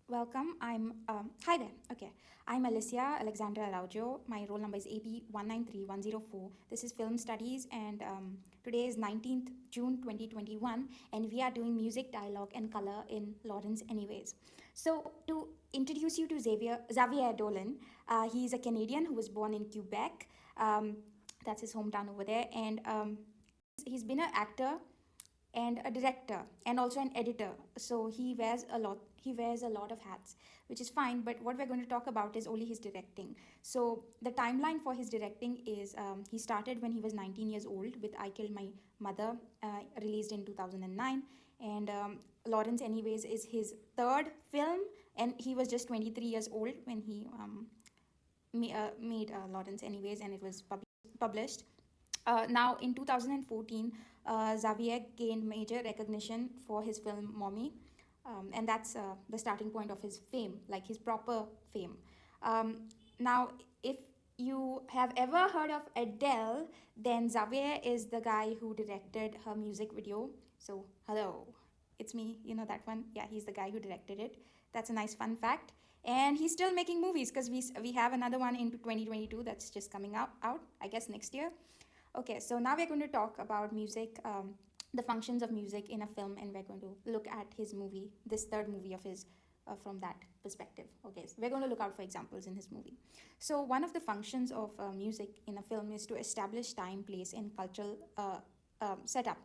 Welcome. Hi there. Okay. I'm Alicia Alexandra Araujo. My roll number is AP 193104. This is Film Studies, and today is 19th June 2021, and we are doing music, dialogue, and color in Laurence Anyways. So, to introduce you to Xavier Dolan, he's a Canadian who was born in Quebec. That's his hometown over there, and he's been an actor and a director and also an editor, so he wears a lot of hats, which is fine, but what we're going to talk about is only his directing. So the timeline for his directing is, he started when he was 19 years old with I Killed My Mother, released in 2009, and Laurence Anyways is his third film, and he was just 23 years old when he made Laurence Anyways, and it was published. Now, in 2014, Xavier gained major recognition for his film Mommy, and that's the starting point of his fame, like his proper fame. Now, if you have ever heard of Adele, then Xavier is the guy who directed her music video. So, hello, it's me, you know that one? Yeah, he's the guy who directed it. That's a nice fun fact. And he's still making movies because we have another one in 2022 that's just coming out, I guess, next year. Okay, so now we're going to talk about music, the functions of music in a film, and we're going to look at his movie, this third movie of his, from that perspective. Okay, so we're going to look out for examples in his movie. So one of the functions of music in a film is to establish time, place, and cultural setup.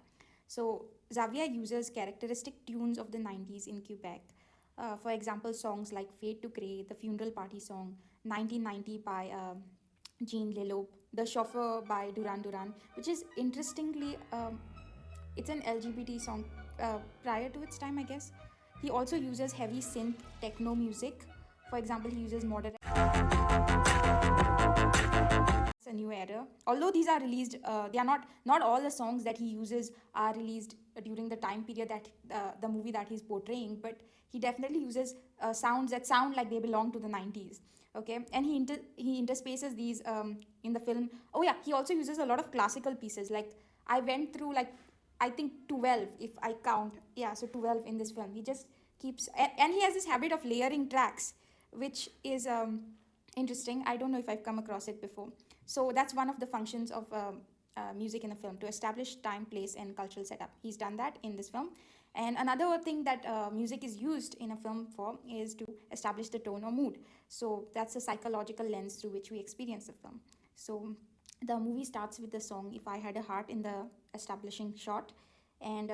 So Xavier uses characteristic tunes of the 90s in Quebec. For example, songs like Fade to Grey, the Funeral Party song, 1990 by Jean Leloup, The Chauffeur by Duran Duran, which is interestingly, it's an LGBT song prior to its time, I guess. He also uses heavy synth techno music. For example, he uses modern. It's a new era. Although these are released, they are not all the songs that he uses are released during the time period that the movie that he's portraying, but he definitely uses sounds that sound like they belong to the 90s. Okay, and he interspaces these in the film. Oh yeah, he also uses a lot of classical pieces. Like I went through, like, I think 12 if I count. Yeah, so 12 in this film. He just keeps, and he has this habit of layering tracks, which is interesting. I don't know if I've come across it before. So that's one of the functions of music in a film, to establish time, place, and cultural setup. He's done that in this film. And another thing that music is used in a film for is to establish the tone or mood. So that's a psychological lens through which we experience the film. So the movie starts with the song If I Had a Heart in the establishing shot. And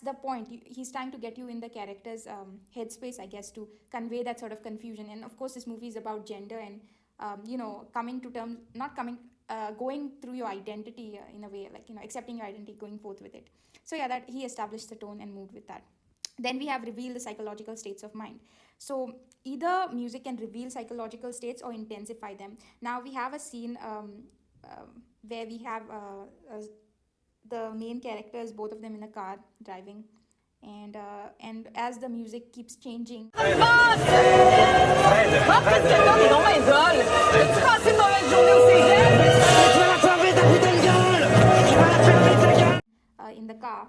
the point. He's trying to get you in the character's headspace, I guess, to convey that sort of confusion. And of course, this movie is about gender and coming to terms, not coming going through your identity in a way, like, accepting your identity, going forth with it. So yeah, that he established the tone and mood with that. Then we have reveal the psychological states of mind. So either music can reveal psychological states or intensify them. Now we have a scene where we have the main characters, both of them in a car driving, and as the music keeps changing. In the car,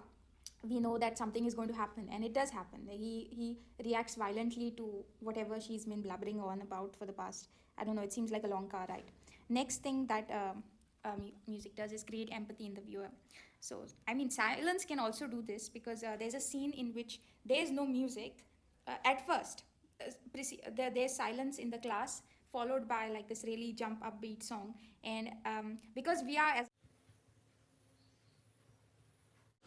we know that something is going to happen, and it does happen. He reacts violently to whatever she's been blabbering on about for the past, I don't know, it seems like a long car ride. Next thing that music does is create empathy in the viewer. So I mean, silence can also do this, because there's a scene in which there's no music at first. There's silence in the class, followed by like this really jump upbeat song, and because we are as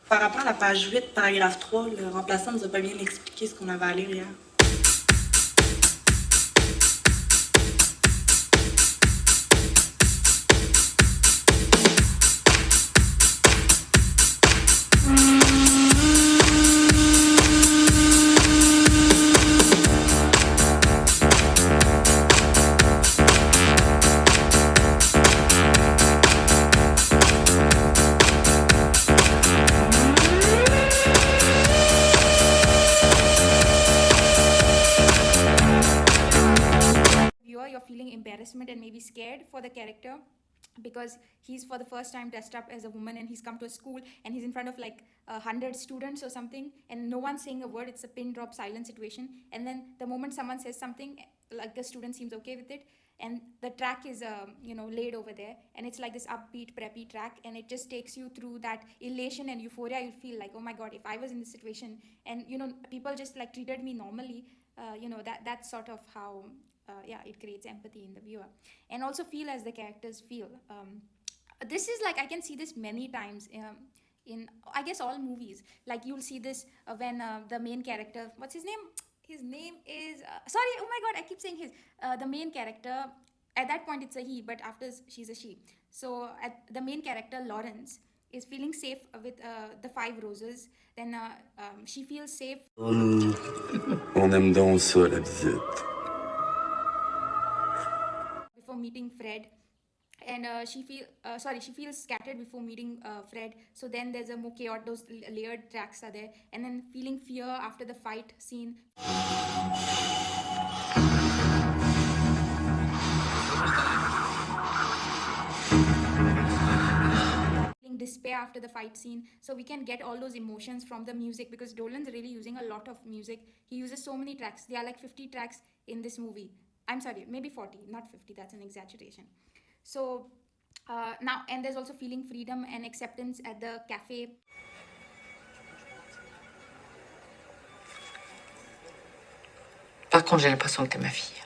Par rapport à la page 8, paragraphe 3, le remplaçant nous a pas bien expliqué ce qu'on avait à lire hier. you're feeling embarrassment and maybe scared for the character, because he's for the first time dressed up as a woman, and he's come to a school and he's in front of like 100 students or something, and no one's saying a word. It's a pin drop silent situation, and then the moment someone says something, like the student seems okay with it, and the track is laid over there, and it's like this upbeat preppy track, and it just takes you through that elation and euphoria. You feel like, oh my god, if I was in this situation and people just like treated me normally, that's sort of how it creates empathy in the viewer, and also feel as the characters feel. This is like, I can see this many times in, I guess, all movies. Like you'll see this when the main character, what's his name? His name is sorry, oh my god, I keep saying his. The main character, at that point it's a he, but after she's a she. So the main character Laurence is feeling safe with the five roses. Then she feels safe. On aime donc ça, la visite. Before meeting Fred, and she feels scattered before meeting Fred. So then there's a more chaotic, those layered tracks are there, and then feeling fear after the fight scene. Feeling despair after the fight scene. So we can get all those emotions from the music, because Dolan's really using a lot of music. He uses so many tracks. There are like 50 tracks in this movie. I'm sorry, maybe 40, not 50. That's an exaggeration. So now, and there's also feeling freedom and acceptance at the cafe. Par contre, j'ai l'impression que t'es ma fille.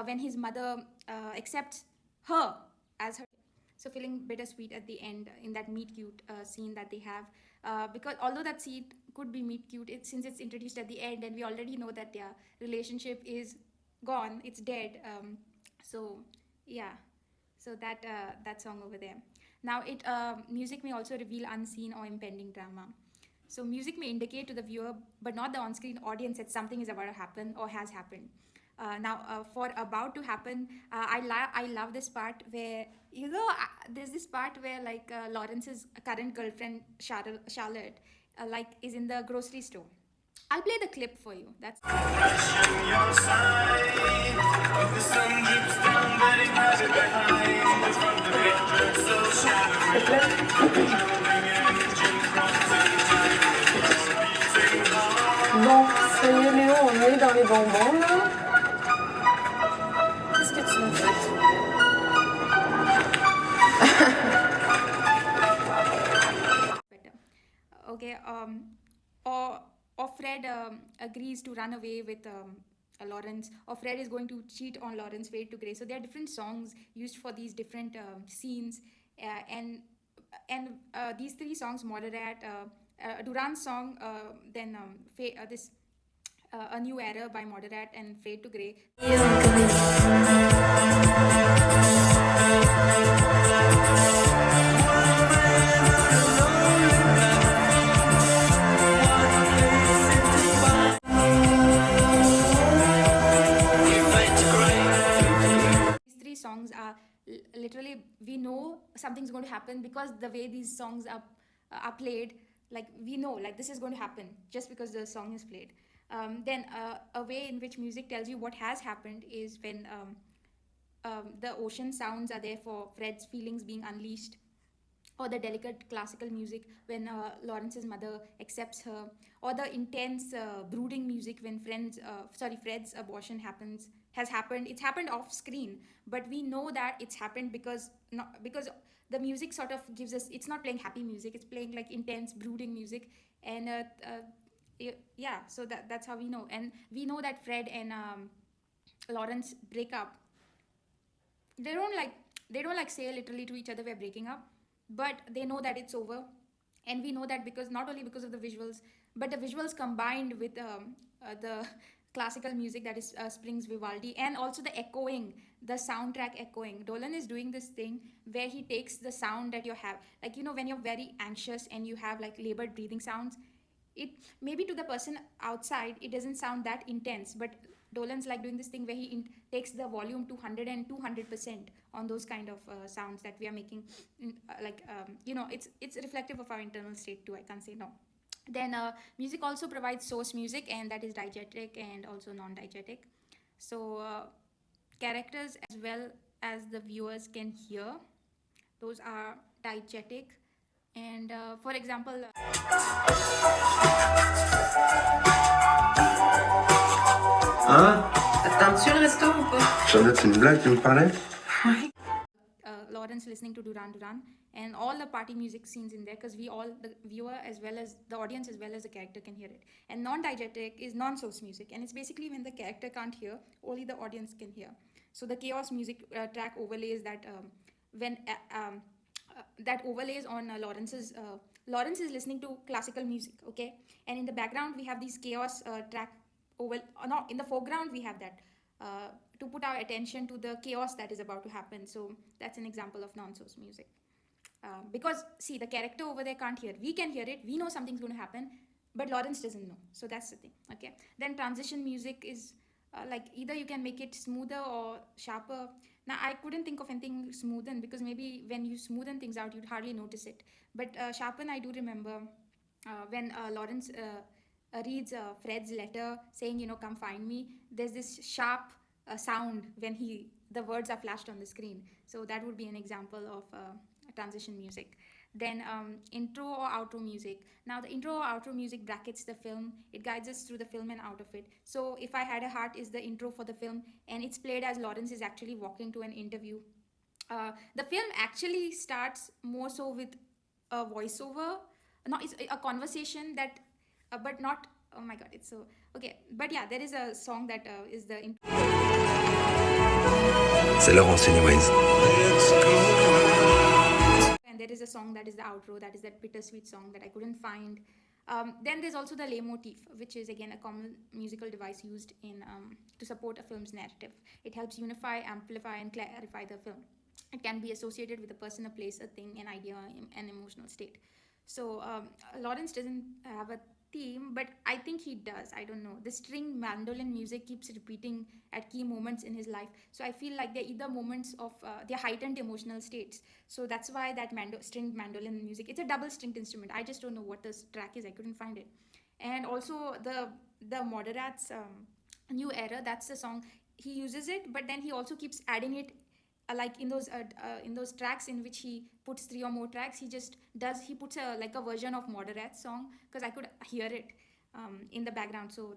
When his mother accepts her as her. So feeling bittersweet at the end in that meet cute scene that they have, because although that scene could be meet cute, since it's introduced at the end and we already know that their relationship is gone, it's dead. So yeah, so that song over there. Now music may also reveal unseen or impending drama. So music may indicate to the viewer, but not the on-screen audience, that something is about to happen or has happened. For about to happen, I love this part where there's this part where like Lawrence's current girlfriend Charlotte like is in the grocery store. I'll play the clip for you. That's Bon, ça y est Léo, on est dans les bonbons là. Qu'est-ce que tu me fais? better. Okay. Or Fred agrees to run away with Lawrence, or Fred is going to cheat on Lawrence, fade to grey. So there are different songs used for these different scenes, and these three songs, Moderate, Duran's song, then this A New Era by Moderate, and Fade to Grey. These three songs are literally, we know something's going to happen because the way these songs are played, like we know like this is going to happen just because the song is played. Then a way in which music tells you what has happened is when the ocean sounds are there for Fred's feelings being unleashed, or the delicate classical music when Lawrence's mother accepts her, or the intense brooding music when Fred's abortion has happened. It's happened off screen, but we know that it's happened because the music sort of gives us, it's not playing happy music, it's playing like intense brooding music, and yeah, so that's how we know. And we know that Fred and Lawrence break up. They don't like say literally to each other we're breaking up, but they know that it's over. And we know that because not only because of the visuals, but the visuals combined with the classical music that is Springs Vivaldi, and also the echoing, the soundtrack echoing. Dolan is doing this thing where he takes the sound that you have, like when you're very anxious and you have like labored breathing sounds, it maybe to the person outside it doesn't sound that intense, but Dolan's like doing this thing where he takes the volume to 100 and 200% on those kind of sounds that we are making. It's reflective of our internal state too. I can't say no. Then music also provides source music, and that is diegetic and also non-diegetic. So characters as well as the viewers can hear, those are diegetic. And for example, Hein? T'aimes sur le resto ou pas? Jeannette, c'est une blague, tu me parlais? Lawrence listening to Duran Duran and all the party music scenes in there, because we all, the viewer as well as the audience as well as the character, can hear it. And non-diegetic is non-source music, and it's basically when the character can't hear, only the audience can hear. So the chaos music track overlays that that overlays on Lawrence's. Lawrence is listening to classical music, okay, and in the background we have these chaos track over. No, in the foreground we have that. To put our attention to the chaos that is about to happen. So that's an example of non-source music. Because see, the character over there can't hear. We can hear it. We know something's going to happen, but Lawrence doesn't know. So that's the thing. Okay. Then transition music is like either you can make it smoother or sharper. Now I couldn't think of anything smoothen, because maybe when you smoothen things out, you'd hardly notice it. But sharpen, I do remember when Lawrence reads Fred's letter saying, come find me. There's this sharp sound when the words are flashed on the screen. So that would be an example of transition music. Then intro or outro music. Now the intro or outro music brackets the film. It guides us through the film and out of it. So If I Had a Heart is the intro for the film, and it's played as Lawrence is actually walking to an interview. The film actually starts more so with a voiceover. No, it's a conversation that, but not. Oh my god, it's so okay. But yeah, there is a song that is the intro. C'est Laurence Anyways. And there is a song that is the outro, that is that bittersweet song that I couldn't find. Then there's also the leitmotif, which is again a common musical device used in to support a film's narrative. It helps unify, amplify, and clarify the film. It can be associated with a person, a place, a thing, an idea, an emotional state. So Lawrence doesn't have a theme, but I think he does. I don't know. The string mandolin music keeps repeating at key moments in his life. So I feel like they're either moments of they're heightened emotional states. So that's why that stringed mandolin music. It's a double stringed instrument. I just don't know what this track is. I couldn't find it. And also the Moderats New Era. That's the song. He uses it, but then he also keeps adding it. Like in those tracks in which he puts 3 or more tracks, he puts a version of Moderat song, because I could hear it in the background. So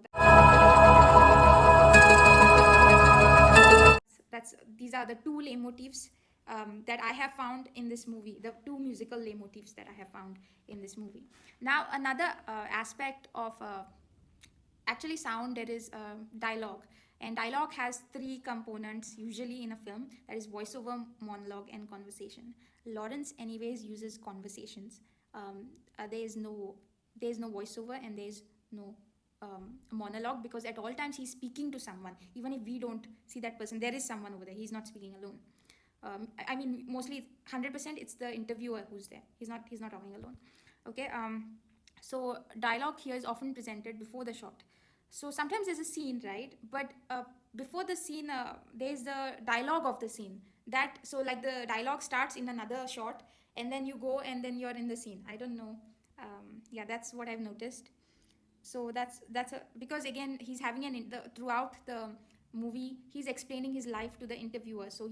these are the 2 leitmotifs that I have found in this movie, the 2 musical leitmotifs that I have found in this movie. Now another aspect of actually sound, there is dialogue. And dialogue has 3 components usually in a film, that is voiceover, monologue, and conversation. Laurence Anyways uses conversations. There's no voiceover, and there's no monologue, because at all times he's speaking to someone. Even if we don't see that person, there is someone over there. He's not speaking alone. I mean, mostly 100% it's the interviewer who's there. He's not talking alone. Okay. So dialogue here is often presented before the shot. So sometimes there's a scene, right? But before the scene, there's the dialogue of the scene. Like the dialogue starts in another shot, and then you go, and then you're in the scene. I don't know. Yeah, that's what I've noticed. So because again, he's having throughout the movie, he's explaining his life to the interviewer. So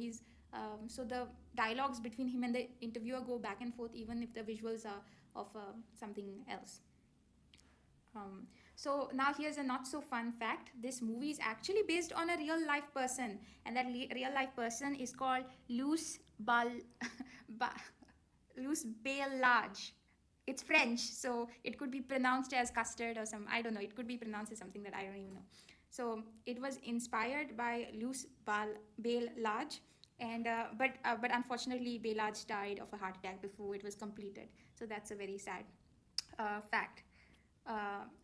so the dialogues between him and the interviewer go back and forth, even if the visuals are of something else. So now here's a not so fun fact. This movie is actually based on a real life person, and that real life person is called Luce Baillarge. It's French, so it could be pronounced as custard or I don't know. It could be pronounced as something that I don't even know. So it was inspired by Luce Baillarge, and but unfortunately Baillarge died of a heart attack before it was completed. So that's a very sad fact.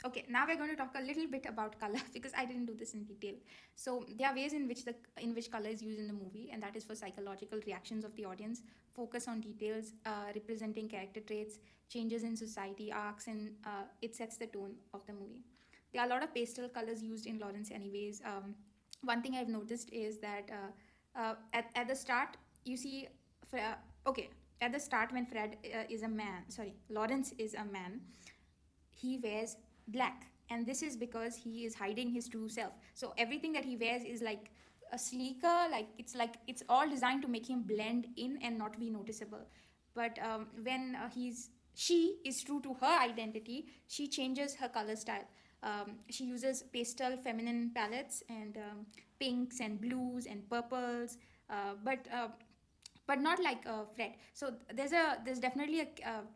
Okay, now we're going to talk a little bit about color, because I didn't do this in detail. So there are ways in which color is used in the movie, and that is for psychological reactions of the audience, focus on details, representing character traits, changes in society, arcs, and it sets the tone of the movie. there are a lot of pastel colors used in Laurence Anyways. One thing I've noticed is that at the start, you see, okay, at the start when Lawrence is a man, he wears black, and this is because he is hiding his true self. So everything that he wears is like a sleeker, like it's all designed to make him blend in and not be noticeable. But when she is true to her identity, she changes her color style. She uses pastel feminine palettes and pinks and blues and purples, but not like Fred. So there's definitely a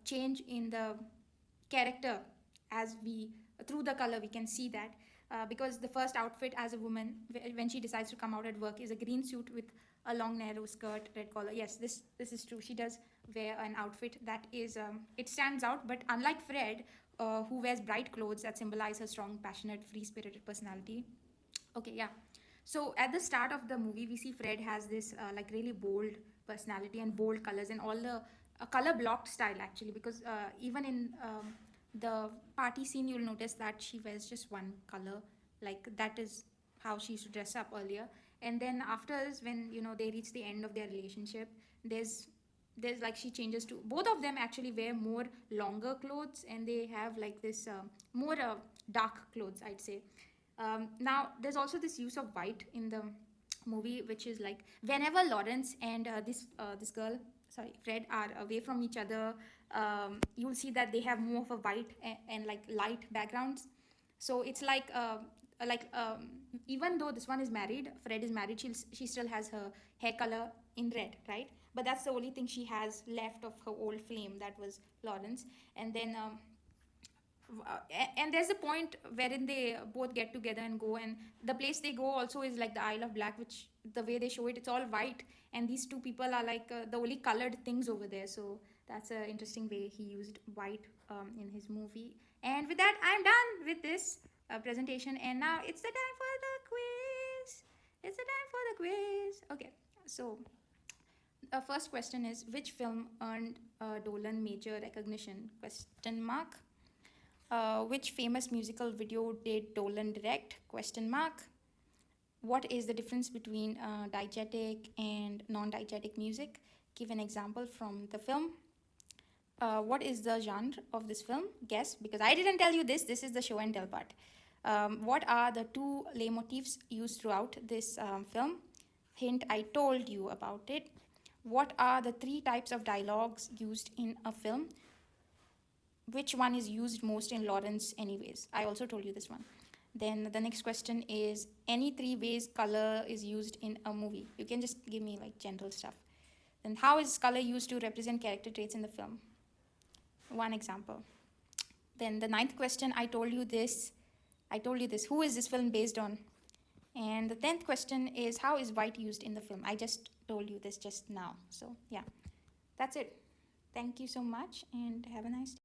change in the character as we through the color we can see that, because the first outfit as a woman when she decides to come out at work is a green suit with a long narrow skirt, red collar. Yes, this is true. She does wear an outfit that is it stands out, but unlike Fred, who wears bright clothes that symbolize her strong, passionate, free spirited personality. Okay, yeah. So at the start of the movie, we see Fred has this like really bold personality and bold colors and all the color blocked style actually, because even in the party scene, you'll notice that she wears just one color. Like that is how she used to dress up earlier. And then after this, when they reach the end of their relationship, there's like she changes to, both of them actually wear more longer clothes, and they have like this more dark clothes, I'd say. Now there's also this use of white in the movie, which is like whenever Lawrence and this girl, sorry, Fred, are away from each other, you'll see that they have more of a white and like light backgrounds. So it's like even though this one is married, Fred is married, she still has her hair color in red, right? But that's the only thing she has left of her old flame, that was Lawrence. And then and there's a point wherein they both get together and go, and the place they go also is like the Isle of Black, which the way they show it, it's all white, and these two people are like the only colored things over there. So that's an interesting way he used white in his movie. And with that, I'm done with this presentation, and now it's the time for the quiz. It's the time for the quiz. Okay, so the first question is, which film earned Dolan major recognition? Question mark. Which famous musical video did Dolan direct? Question mark. What is the difference between diegetic and non-diegetic music? Give an example from the film. What is the genre of this film? Guess, because I didn't tell you this. This is the show and tell part. What are the two leitmotifs used throughout this film? Hint, I told you about it. What are the three types of dialogues used in a film? Which one is used most in Laurence Anyways? I also told you this one. Then the next question is, any three ways color is used in a movie? You can just give me like general stuff. Then how is color used to represent character traits in the film? One example. Then the ninth question, I told you this. Who is this film based on? And the 10th question is, how is white used in the film? I just told you this just now. So yeah, that's it. Thank you so much and have a nice day.